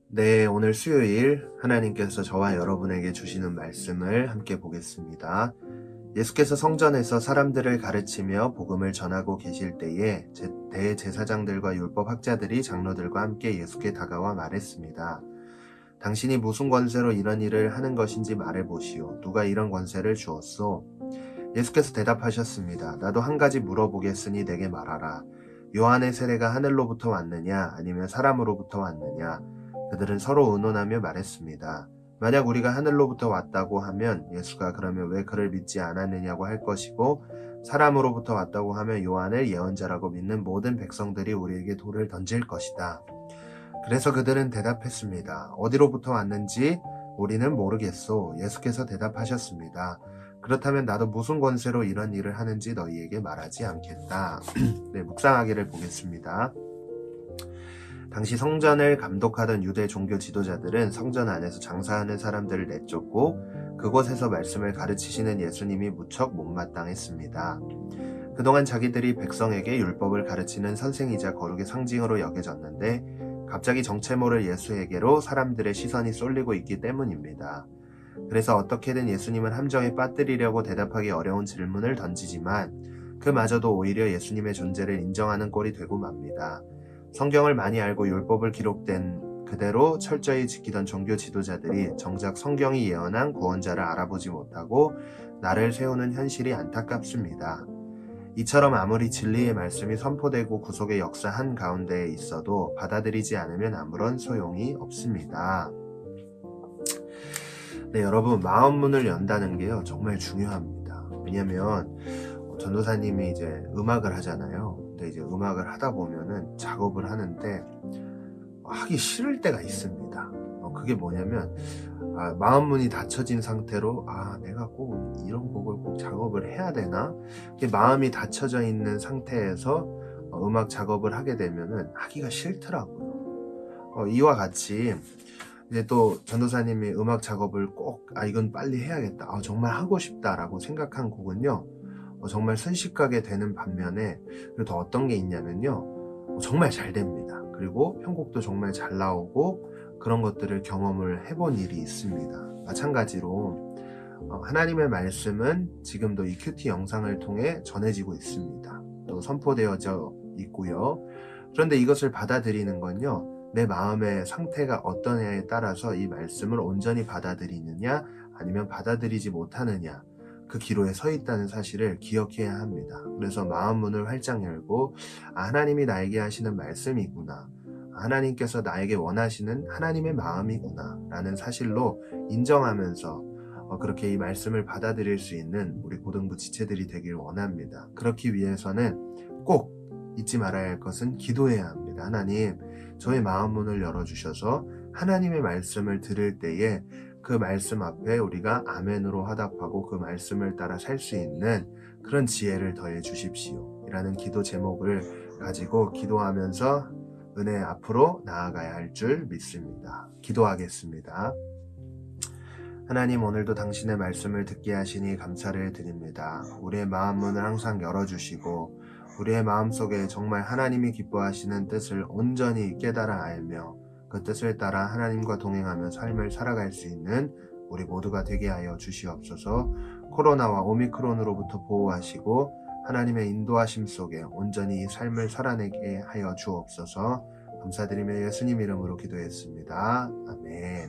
네, 오늘 수요일 하나님께서 저와 여러분에게 주시는 말씀을 함께 보겠습니다. 예수께서 성전에서 사람들을 가르치며 복음을 전하고 계실 때에 대제사장들과 율법학자들이 장로들과 함께 예수께 다가와 말했습니다. 당신이 무슨 권세로 이런 일을 하는 것인지 말해보시오. 누가 이런 권세를 주었소? 예수께서 대답하셨습니다. 나도 한 가지 물어보겠으니 내게 말하라. 요한의 세례가 하늘로부터 왔느냐 아니면 사람으로부터 왔느냐? 그들은 서로 의논하며 말했습니다. 만약 우리가 하늘로부터 왔다고 하면 예수가 그러면 왜 그를 믿지 않았느냐고 할 것이고, 사람으로부터 왔다고 하면 요한을 예언자라고 믿는 모든 백성들이 우리에게 돌을 던질 것이다. 그래서 그들은 대답했습니다. 어디로부터 왔는지 우리는 모르겠소. 예수께서 대답하셨습니다. 그렇다면 나도 무슨 권세로 이런 일을 하는지 너희에게 말하지 않겠다. 네, 묵상하기를 보겠습니다. 당시 성전을 감독하던 유대 종교 지도자들은 성전 안에서 장사하는 사람들을 내쫓고 그곳에서 말씀을 가르치시는 예수님이 무척 못마땅했습니다. 그동안 자기들이 백성에게 율법을 가르치는 선생이자 거룩의 상징으로 여겨졌는데 갑자기 정체 모를 예수에게로 사람들의 시선이 쏠리고 있기 때문입니다. 그래서 어떻게든 예수님을 함정에 빠뜨리려고 대답하기 어려운 질문을 던지지만 그마저도 오히려 예수님의 존재를 인정하는 꼴이 되고 맙니다. 성경을 많이 알고 율법을 기록된 그대로 철저히 지키던 종교 지도자들이 정작 성경이 예언한 구원자를 알아보지 못하고 나를 세우는 현실이 안타깝습니다. 이처럼 아무리 진리의 말씀이 선포되고 구속의 역사 한가운데에 있어도 받아들이지 않으면 아무런 소용이 없습니다. 네, 여러분, 마음 문을 연다는 게요, 정말 중요합니다. 왜냐면 전도사님이 이제 음악을 하잖아요. 근데 이제 음악을 하다 보면은 작업을 하는데 하기 싫을 때가 있습니다. 그게 뭐냐면 마음 문이 닫혀진 상태로 내가 꼭 이런 곡을 꼭 작업을 해야 되나? 마음이 닫혀져 있는 상태에서 음악 작업을 하게 되면은 하기가 싫더라고요. 이와 같이 이제 또 전도사님이 음악 작업을 꼭 이건 빨리 해야겠다, 정말 하고 싶다라고 생각한 곡은요, 정말 순식간에 되는 반면에 또 어떤 게 있냐면요, 정말 잘 됩니다. 그리고 편곡도 정말 잘 나오고 그런 것들을 경험을 해본 일이 있습니다. 마찬가지로 하나님의 말씀은 지금도 이 큐티 영상을 통해 전해지고 있습니다. 또 선포되어져 있고요. 그런데 이것을 받아들이는 건요, 내 마음의 상태가 어떠냐에 따라서 이 말씀을 온전히 받아들이느냐 아니면 받아들이지 못하느냐, 그 기로에 서 있다는 사실을 기억해야 합니다. 그래서 마음 문을 활짝 열고 하나님이 나에게 하시는 말씀이구나, 하나님께서 나에게 원하시는 하나님의 마음이구나 라는 사실로 인정하면서 그렇게 이 말씀을 받아들일 수 있는 우리 고등부 지체들이 되길 원합니다. 그렇기 위해서는 꼭 잊지 말아야 할 것은 기도해야 합니다. 하나님, 저의 마음 문을 열어주셔서 하나님의 말씀을 들을 때에 그 말씀 앞에 우리가 아멘으로 화답하고 그 말씀을 따라 살 수 있는 그런 지혜를 더해 주십시오 라는 기도 제목을 가지고 기도하면서 은혜 앞으로 나아가야 할 줄 믿습니다. 기도하겠습니다. 하나님, 오늘도 당신의 말씀을 듣게 하시니 감사를 드립니다. 우리의 마음 문을 항상 열어주시고 우리의 마음속에 정말 하나님이 기뻐하시는 뜻을 온전히 깨달아 알며 그 뜻을 따라 하나님과 동행하며 삶을 살아갈 수 있는 우리 모두가 되게 하여 주시옵소서. 코로나와 오미크론으로부터 보호하시고 하나님의 인도하심 속에 온전히 이 삶을 살아내게 하여 주옵소서. 감사드리며 예수님 이름으로 기도했습니다. 아멘.